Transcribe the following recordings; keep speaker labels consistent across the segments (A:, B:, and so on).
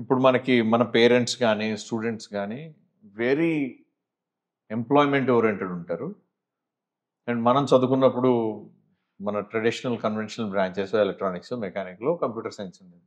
A: ఇప్పుడు మనకి మన పేరెంట్స్ కానీ స్టూడెంట్స్ కానీ వెరీ ఎంప్లాయ్మెంట్ ఓరియంటెడ్ ఉంటారు. అండ్ మనం చదువుకున్నప్పుడు మన ట్రెడిషనల్ కన్వెన్షనల్ బ్రాంచెస్ ఎలక్ట్రానిక్స్ మెకానిక్లో కంప్యూటర్ సైన్స్ ఉండేది.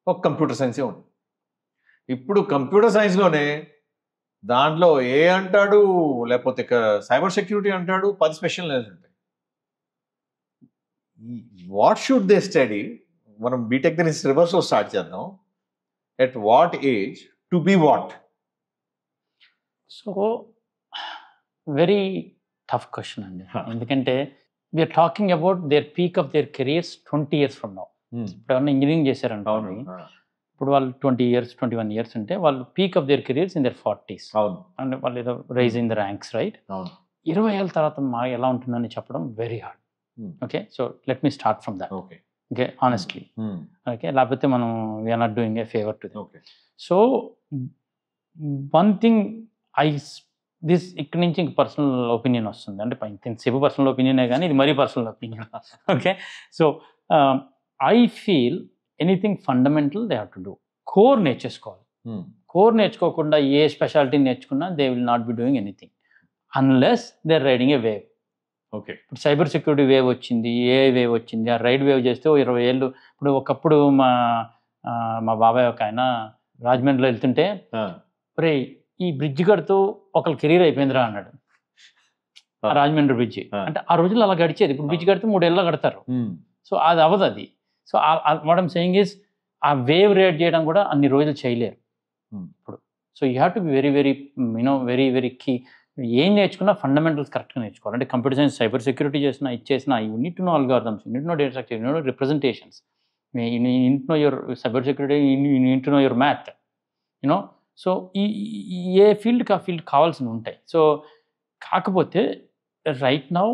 A: ఒక కంప్యూటర్ సైన్సే ఉంది. ఇప్పుడు కంప్యూటర్ సైన్స్లోనే దాంట్లో ఏ అంటాడు, లేకపోతే సైబర్ సెక్యూరిటీ అంటాడు, 10 స్పెషల్ ఉంటాయి. What should they study? మనం బీటెక్ నుంచి రివర్స్లో స్టార్ట్ చేద్దాం. At what age to be what?
B: So very tough question అండి. ఎందుకంటే we're talking about their peak of their careers 20 years from now. ఇప్పుడు ఎవరైనా ఇంజనీరింగ్ చేశారనుకోండి, ఇప్పుడు వాళ్ళు 20 years 21 years ఉంటే వాళ్ళు peak of their careers in their 40s. అంటే వాళ్ళు ఏదో rise in the ranks, right? 20 ఏళ్ళ తర్వాత మా ఎలా ఉంటుందని చెప్పడం very hard. Okay, so let me start from that. Okay, honestly. Okay, లేకపోతే మనం we're not doing a favour to them. So one thing ఇక్కడి నుంచి ఇంక పర్సనల్ ఒపీనియన్ వస్తుంది. అంటే ఇంతసేపు పర్సనల్ ఒపీనియనే కానీ ఇది మరీ personal opinion. Okay, so I feel anything fundamental they have to do. Core నేర్చేసుకోవాలి. కోర్ నేర్చుకోకుండా ఏ స్పెషాలిటీ నేర్చుకున్నా they will not be doing anything unless they are riding a wave. Okay, ఇప్పుడు సైబర్ సెక్యూరిటీ వేవ్ వచ్చింది, AI wave వచ్చింది. ఆ ride wave చేస్తే 20 ఏళ్ళు. ఇప్పుడు ఒకప్పుడు మా బాబాయ్ ఒక ఆయన రాజమండ్రిలో వెళ్తుంటే, రే ఈ బ్రిడ్జ్ కడుతూ ఒకళ్ళ కెరీర్ అయిపోయిందిరా అన్నాడు. రాజమండ్రి బ్రిడ్జ్ అంటే ఆ రోజుల్లో అలా గడిచేది. ఇప్పుడు బ్రిడ్జ్ కడితే 3 ఏళ్ళలో కడతారు. సో అది అవ్వదు అది. So what I'm saying is ఆ వేవ్ రేట్ చేయడం కూడా అన్ని రోజులు చేయలేరు ఇప్పుడు. So you have to be very very very very key. ఏం నేర్చుకున్నా ఫండమెంటల్స్ కరెక్ట్గా నేర్చుకోవాలి. అంటే కంప్యూటర్ సైన్స్, సైబర్ సెక్యూరిటీ చేసినా, ఇచ్చేసినా you need to know algorithms, you need to know data structure, you need to know representations, you need to know your cyber security, you need to know your math. You know, so ఏ ఫీల్డ్కి ఆ field కావాల్సినవి ఉంటాయి. So కాకపోతే right now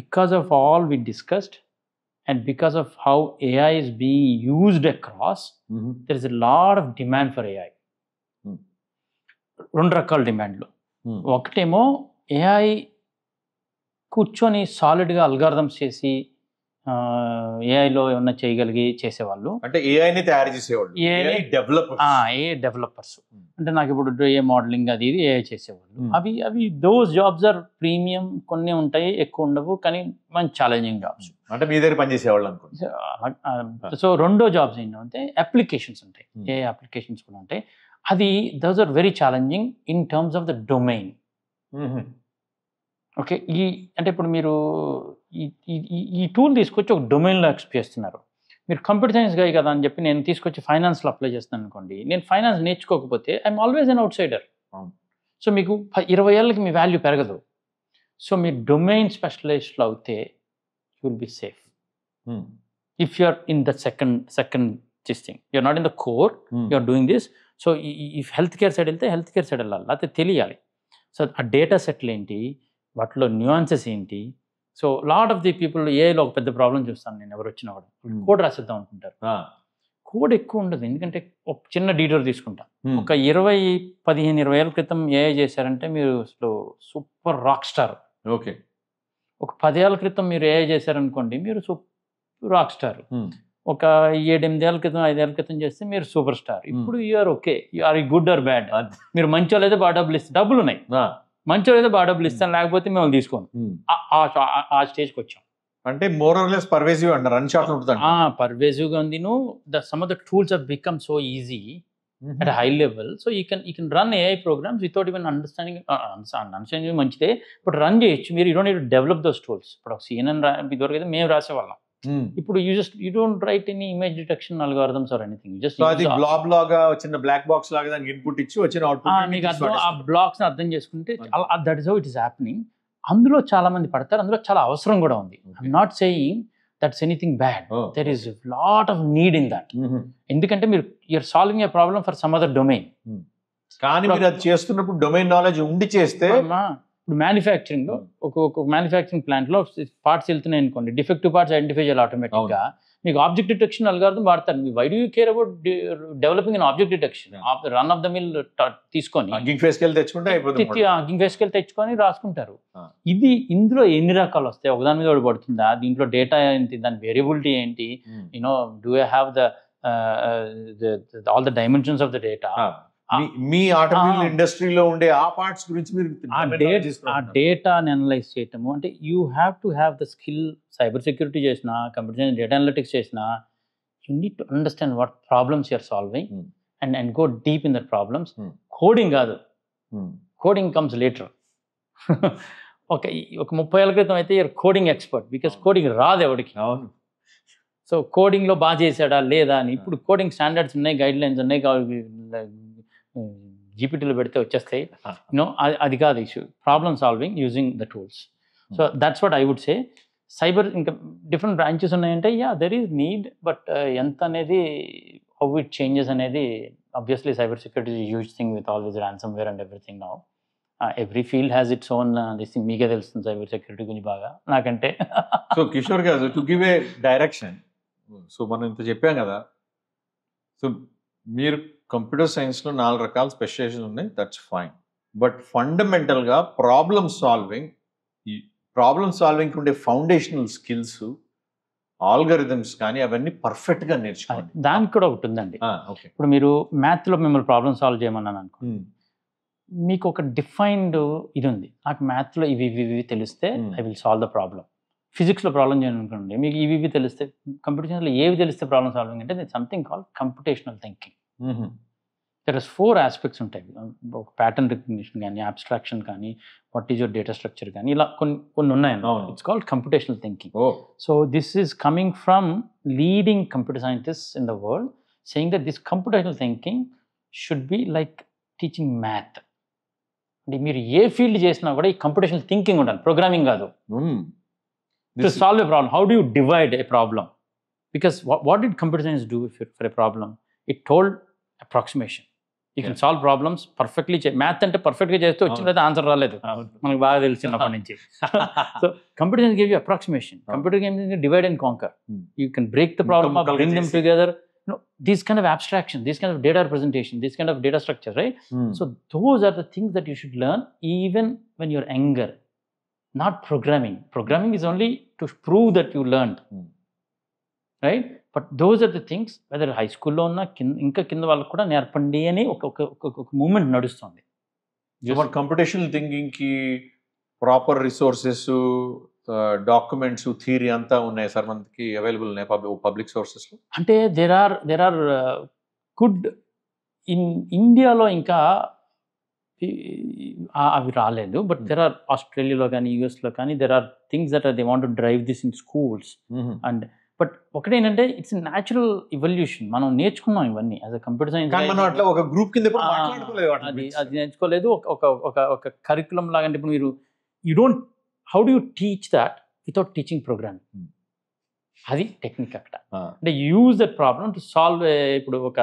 B: because of all we discussed and because of how AI is being used across, there is a lot of demand for AI. రెండు రకాల డిమాండ్లు. ఒకటేమో AI కూర్చొని సాలిడ్గా అల్గారిథమ్స్ చేసి ఏఐలో ఏమన్నా చేయగలిగి చేసేవాళ్ళు, అంటే ఏఐని తయారు చేసేవాళ్ళు, ఏఐ డెవలపర్స్. అంటే నాకు ఇప్పుడు ఏ మోడలింగ్ అది ఇది ఏఐ చేసేవాళ్ళు. అవి దోస్ జాబ్స్ ఆర్ ప్రీమియం. కొన్ని ఉంటాయి, ఎక్కువ ఉండవు, కానీ మంచి ఛాలెంజింగ్ జాబ్స్. అంటే మీ దగ్గర పనిచేసేవాళ్ళు అనుకోండి. సో రెండో జాబ్స్ ఏంటంటే అప్లికేషన్స్ ఉంటాయి, ఏఐ అప్లికేషన్స్ కూడా ఉంటాయి. అది those are very challenging in terms of the domain. Okay, అంటే ఇప్పుడు మీరు ఈ టూల్ తీసుకొచ్చి ఒక డొమైన్లో ఎక్స్ప్ చేస్తున్నారు. మీరు కంప్యూటర్ సైన్స్ గాయ కదా అని చెప్పి నేను తీసుకొచ్చి ఫైనాన్స్లో అప్లై చేస్తాను అనుకోండి. నేను ఫైనాన్స్ నేర్చుకోకపోతే I'm always an outsider. So మీకు 20 ఏళ్ళకి మీ వాల్యూ పెరగదు. సో మీ డొమైన్ స్పెషలైజ్డ్లో అవుతే you will be safe. If you are in the second this thing, you're not in the core, you're doing this. So if health care side వెళ్తే health care side వెళ్ళాలి, లేకపోతే తెలియాలి. So ఆ data సెట్లు ఏంటి, వాటిలో న్యూయాన్సెస్ ఏంటి. So lot of the people ఏఐలో ఒక పెద్ద ప్రాబ్లం చూస్తాను నేను, ఎవరు వచ్చినా కూడా కోడ్ రాసేద్దాం అనుకుంటారు. కోడ్ ఎక్కువ ఉండదు, ఎందుకంటే ఒక చిన్న డీటెయిల్ తీసుకుంటా. ఒక 15-20 ఏళ్ళ క్రితం ఏఐ చేశారంటే మీరు అసలు సూపర్ రాక్ స్టార్. ఓకే, ఒక 10 ఏళ్ళ క్రితం మీరు ఏఐ చేశారనుకోండి, మీరు సూపర్ రాక్ స్టార్. ఒక 7-8 ఏళ్ళ క్రితం 5 ఏళ్ళ క్రితం చేస్తే మీరు సూపర్ స్టార్. ఇప్పుడు you're okay, you're good or bad. మీరు మంచి వాళ్ళు అయితే బాగా డబ్బులు ఇస్తే, డబ్బులు ఉన్నాయి, మంచి అయితే బాగా డబ్బులు ఇస్తాను, లేకపోతే మేము తీసుకోండి. ఆ స్టేజ్కి వచ్చాం. అంటే మోర్ ఆర్ లెస్ పర్వేసివ్ అంటారు, రన్ షాట్ ఉంటుంది. పర్వేసివ్గా ఉంది. Some of the tools have become so easy at high level. So you can run AI programs without even understanding మంచిదే, బట్ రన్ చేయొచ్చు. మీరు you don't need to develop those tools. ఇప్పుడు ఒక CNN ఇదివరకు అయితే మేము రాసేవాళ్ళం. ఇప్పుడు you don't write any image detection algorithms or anything. Just అది బ్లాబ్ లాగా చిన్న బ్లాక్ బాక్స్ లాగా దానికి ఇన్పుట్ ఇచ్చి వచ్చిన అవుట్పుట్ మీకు అర్థం, ఆ బ్లాక్స్ అర్థం చేసుకుంటే that is how it is happening. అందులో చాలా మంది పడతారు, అందులో చాలా అవసరం కూడా ఉంది. I'm not saying that's anything bad. There is lot of need in that. ఎందుకంటే మీరు you're solving a problem for some other domain. కానీ మీరు అది చేస్తున్నప్పుడు డొమైన్ నాలెడ్జ్ ఉండి చేస్తే, ఇప్పుడు మ్యానుఫ్యాక్చరింగ్లో ఒక మ్యానుఫ్యాక్చరింగ్ ప్లాంట్లో పార్ట్స్ వెళ్తున్నాయి అనుకోండి, డిఫెక్టివ్ పార్ట్స్ ఐడెంటిఫై చేయాలి ఆటోమేటిక్గా. మీకు ఆబ్జెక్ట్ డిటెక్షన్ అల్గారిథం వాడతారు. Why do you care about developing an object detection? Run of the mill తీసుకొని గింగ్ ఫేస్కెళ్ళి తెచ్చుకొని రాసుకుంటారు. ఇందులో ఎన్ని రకాలు వస్తాయి, ఒకదాని మీద ఒకటి పడుతుందా, దీంట్లో డేటా ఏంటి, దాని వేరియబిలిటీ ఏంటి, do I have the all the dimensions of the data,
A: me automobile ఇండస్ట్రీలో ఉండే ఆ పార్ట్స్ గురించి మీరు
B: ఆ డేటాని అనలైజ్ చేయటము అంటే you have to have the skill. Cyber security చేసిన, కంప్యూటర్ సైన్స్, డేటా అనలిటిక్స్ చేసిన, you need to understand what problems you're solving and go deep in that problems. Coding కాదు, కోడింగ్ కమ్స్ లేటర్. ఒక 30 ఏళ్ళ క్రితం అయితే you're coding expert, because coding రాదు ఎవరికి.
A: అవును.
B: సో కోడింగ్లో బాగా చేశాడా లేదా అని. ఇప్పుడు కోడింగ్ స్టాండర్డ్స్ ఉన్నాయి, గైడ్ లైన్స్ ఉన్నాయి, జీపీటీలో పెడితే వచ్చేస్తాయి. అది కాదు issue. Problem solving using the tools. So that's what I would say. Cyber ఇంకా డిఫరెంట్ బ్రాంచెస్ ఉన్నాయంటే దెర్ ఈజ్ నీడ్, బట్ ఎంత అనేది, హౌ ఇట్ చేంజెస్ అనేది, obviously cyber security is huge thing with all this ransomware and everything now. Every field has its own this thing. మీకే తెలుస్తుంది cyber security గురించి బాగా నాకంటే.
A: So Kishore గారు, to give a direction, so మనం ఇంత చెప్పాం కదా, సో మీరు కంప్యూటర్ సైన్స్లో 4 రకాల స్పెషలైజేషన్ ఉన్నాయి, దట్స్ ఫైన్. బట్ ఫండమెంటల్గా ప్రాబ్లమ్ సాల్వింగ్ ఉండే ఫౌండేషనల్ స్కిల్స్, ఆల్గరిథమ్స్ కానీ అవన్నీ పర్ఫెక్ట్గా నేర్చుకోండి.
B: దానికి కూడా ఒకటి ఉందండి. ఇప్పుడు మీరు మ్యాథ్లో మిమ్మల్ని ప్రాబ్లమ్ సాల్వ్ చేయమన్నాను అనుకో, మీకు ఒక డిఫైన్డ్ ఇది ఉంది. నాకు మ్యాథ్లో ఇవి తెలిస్తే I will solve the problem. ఫిజిక్స్లో ప్రాబ్లం చేయాలి అనుకోండి, మీకు ఇవి తెలిస్తే. కంప్యూటర్ సైన్స్లో ఏవి తెలిస్తే ప్రాబ్లమ్ సాల్వింగ్ అంటే something called computational thinking. There is 4 aspects ఉంటాయి. ఒక ప్యాటర్న్ రికగ్నిషన్ కానీ, అబ్స్ట్రాక్షన్ కానీ, what is your data structure కానీ, ఇలా కొన్ని ఉన్నాయండి. It's called computational thinking. So this is coming from leading computer scientists in the world, saying that this computational thinking should be like teaching math. అంటే మీరు ఏ field చేసినా కూడా ఈ computational thinking ఉండాలి, ప్రోగ్రామింగ్ కాదు. To solve a problem, how do you divide a problem? Because what did computer science do for a problem? It told approximation. You can solve problems perfectly. Math ante perfect ga chesthe vachinada answer raledu, manaku baga telusunnappa nunchi. So computer science gave you approximation. Computer games divide and conquer. You can break the problem up, bring them together. These kind of abstraction, these kind of data representation, this kind of data structure, right? So those are the things that you should learn even when you're younger. Not programming. Programming is only to prove that you learned, right? But those are the things, whether high school lo unna inka kinda vallu kuda nerpandi ani oka movement nadustundi.
A: మన computational thinking కి proper resources, documents, theory అంతా ఉన్నాయి sir మనకి available ఉన్నాయి public sources లో.
B: అంటే there are good in ఇండియాలో ఇంకా అవి రాలేదు. బట్ దెర్ ఆర్ ఆస్ట్రేలియాలో కానీ, యూఎస్లో కానీ, there are things that they want to drive this in schools. And but ఒకటేంటంటే ఇట్స్ న్యాచురల్ ఇవల్యూషన్. మనం నేర్చుకున్నాం ఇవన్నీ యాజ్ అ కంప్యూటర్ సైన్స్.
A: ఒక గ్రూప్ కింద
B: అది నేర్చుకోలేదు. ఒక కరికులం లాగా. అంటే ఇప్పుడు మీరు how do you teach that without teaching programming? అది టెక్నిక్ అక్కడ. అంటే use that problem to solve. ఇప్పుడు ఒక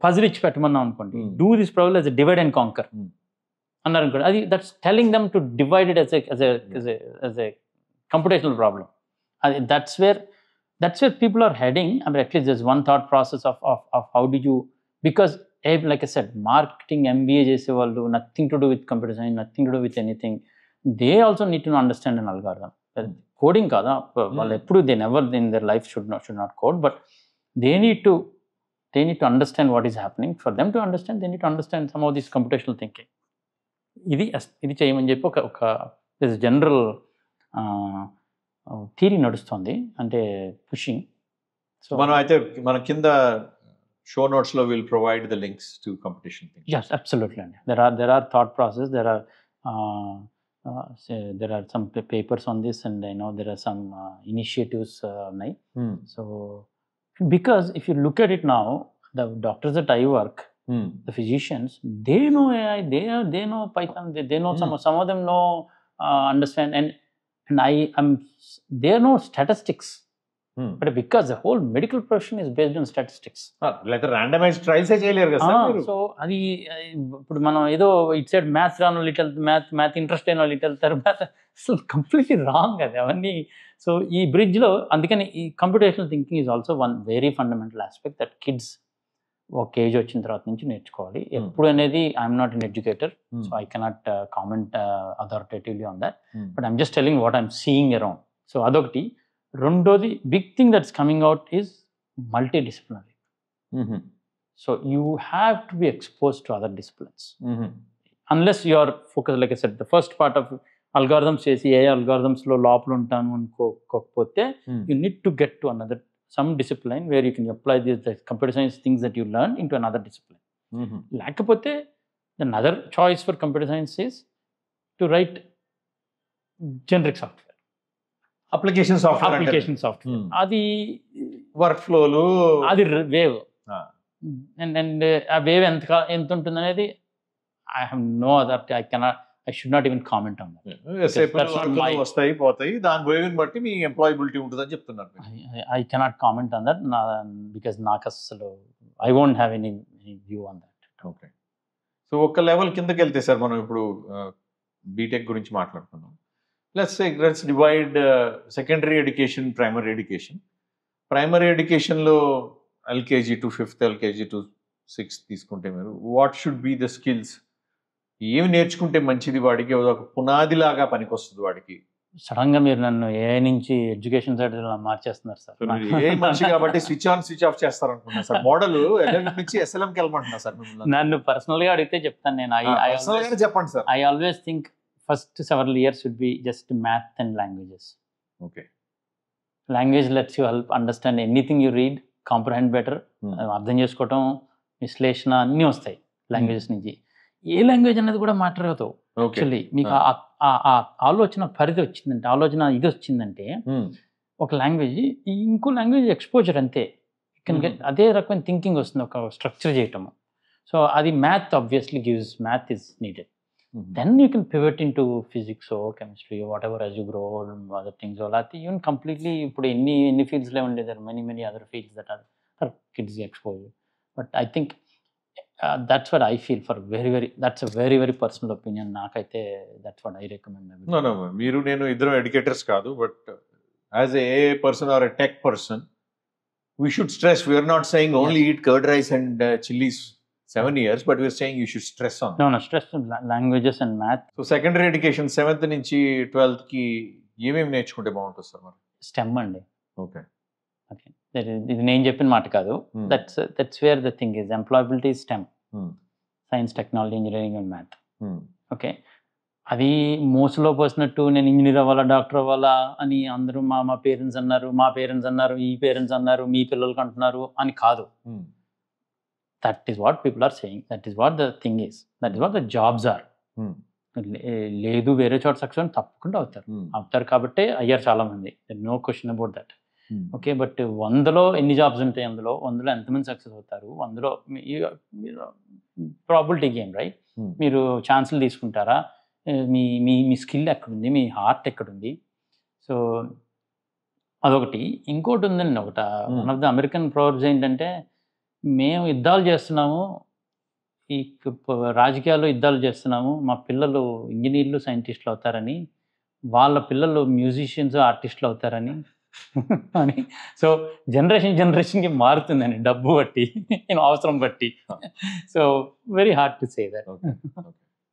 B: పజిల్ ఇచ్చి పెట్టమన్నాం అనుకోండి, do this problem as a divide and canker అన్నారు అనుకోండి, అది that's telling them to divide it as a computational problem. That's where people are heading. I mean, at least there's one thought process of how do you, because like I said, marketing MBA చేసే వాళ్ళు, nothing to do with computer science, nothing to do with anything. They also need to understand an algorithm. Coding kada వాళ్ళు ఎప్పుడు they never in their life should not code, but they need to understand what is happening. For them to understand, they need to understand some of this computational thinking. ఇది చేయమని చెప్పి ఒక general theory నడుస్తుంది, అంటే pushing.
A: So మనం అయితే మన కింద షో నోట్స్ లో will provide the links to competition thing.
B: yes, absolutely. And there are thought process, there are some papers on this, and I know there are some initiatives ఉన్నాయి. So because if you look at it now, the doctors that I work, the physicians, they know AI, they know Python, they know some of them know understand, and they know statistics. But because the whole medical profession is based on statistics,
A: like randomized trials చేయలేరు కదా sir మీరు.
B: So అది ఇప్పుడు మనం ఏదో it side maths రాను little math interest అయిన little తర్వాత అసలు కంప్లీట్లీ రాంగ్ అది అవన్నీ. సో ఈ బ్రిడ్జ్లో అందుకని ఈ computational thinking is also one very fundamental aspect that kids ఒక ఏజ్ వచ్చిన తర్వాత నుంచి నేర్చుకోవాలి. ఎప్పుడు అనేది I'm not an educator, so I cannot comment authoritatively on that, but I'm just telling what I'm seeing around. So అదొకటి. రెండోది big thing that's coming out is multidisciplinary. So you have to be expose to other disciplines. Unless you are focus, like I said, the first part of algorithms చేసి ఏ అల్గారిథమ్స్లో లోపల ఉంటాను అనుకోకపోతే you need to get to another some discipline where you can apply the computer science things that you learn into another discipline. లేకపోతే another choice for computer science is to write generic software,
A: application software.
B: అది
A: work ఫ్లోలు,
B: అది wave. And ఆ wave ఎంత ఉంటుంది అనేది I have no other, I should not even comment on that.
A: వస్తాయి పోతాయి, దాని వేవ్ని బట్టి మీ ఎంప్లాయబిలిటీ ఉంటుందని చెప్తున్నారు.
B: I cannot comment on that because నాకు అసలు I won't have any view on that.
A: Okay. So ఒక లెవెల్ కిందకి వెళ్తే సార్, మనం ఇప్పుడు బీటెక్ గురించి మాట్లాడుతున్నాం. Let's divide secondary education, primary education. Primary ఎడ్యుకేషన్లో LKG to 5th, LKG to 6th తీసుకుంటే మీరు what should be the skills? ఏమి నేర్చుకుంటే మంచిది వాడికి, ఒక పునాదిలాగా పనికొస్తుంది వాడికి?
B: సడన్ గా మీరు నన్ను ఏ నుంచి ఎడ్యుకేషన్ సైడ్ మార్చేస్తున్నారు సార్.
A: ఏ మనిషి కాబట్టి స్విచ్ ఆన్ స్విచ్ ఆఫ్ చేస్తారు అనుకున్నా సార్. మోడల్ నుంచి SLM కి వెళ్ళమంటున్నా సార్.
B: నన్ను పర్సనల్ గా అడిగితే చెప్తాను నేను.
A: చెప్పండి sir.
B: I always think first several years should be just math and languages.
A: Okay.
B: Language lets you help understand anything you read, comprehend better. అర్థం చేసుకోవటం, విశ్లేషణ అన్నీ వస్తాయి లాంగ్వేజెస్ నుంచి. ఏ లాంగ్వేజ్ అనేది కూడా మ్యాటర్ అవుతావు. యాక్చువల్లీ మీకు ఆలోచన పరిధి వచ్చిందంటే, ఆలోచన ఇది వచ్చిందంటే ఒక లాంగ్వేజ్ ఇంకో లాంగ్వేజ్ ఎక్స్పోజర్ అంతే. అదే రకమైన థింకింగ్ వస్తుంది, ఒక స్ట్రక్చర్ చేయటము. సో అది math obviously gives, math is needed. Then you can pivot into physics, chemistry, whatever as you grow, other things. లేకపోతే ఈవెన్ కంప్లీట్లీ ఇప్పుడు ఎన్ని ఫీల్డ్స్లో ఉండేది, many other fields that are kids exposure. But I think that's what I feel for that's a very personal opinion. నాకైతే that's what I recommend.
A: No, మీరు నేను ఇద్దరు educators కాదు, but as a person are a tech person we should stress, we are not saying only eat curd rice and chilies 7 years, but we are saying you should stress on
B: no stress on languages and math.
A: So secondary education 7th నుంచి 12th కి ఏమేమి నేర్చుకుంటే బాగుంటుంది sir? మరి
B: STEM అండి.
A: Okay.
B: ఇది నేను చెప్పిన మాట కాదు. That's where the thing is, employability is STEM, science, technology, engineering and math. Okay. అది మోసలో పోసినట్టు నేను ఇంజనీర్ అవ్వాలా, డాక్టర్ అవ్వాలా అని అందరూ మా పేరెంట్స్ అన్నారు, మా పేరెంట్స్ అన్నారు, ఈ పేరెంట్స్ అన్నారు, మీ పిల్లలకి అంటున్నారు అని కాదు. That is what people are saying, that is what the thing is, that is what the jobs are. లేదు వేరే చోట సక్సెస్ తప్పకుండా అవుతారు కాబట్టి అయ్యారు చాలా మంది, no question about that. Okay. But 100లో ఎన్ని జాబ్స్ ఉంటాయి, 100లో ఎంతమంది సక్సెస్ అవుతారు? 100లో ప్రాబిలిటీ గేమ్, రైట్? మీరు ఛాన్సులు తీసుకుంటారా? మీ స్కిల్ ఎక్కడుంది, మీ హార్ట్ ఎక్కడుంది? సో అదొకటి. ఇంకోటి ఉందండి, one of the American Proverbs ఏంటంటే, మేము యుద్ధాలు చేస్తున్నాము, ఈ రాజకీయాల్లో యుద్ధాలు చేస్తున్నాము, మా పిల్లలు ఇంజనీర్లు, సైంటిస్టులు అవుతారని, వాళ్ళ పిల్లలు మ్యూజిషియన్స్, ఆర్టిస్టులు అవుతారని అని. సో జనరేషన్కి మారుతుందండి, డబ్బు బట్టి, అవసరం బట్టి. So very hard to say that.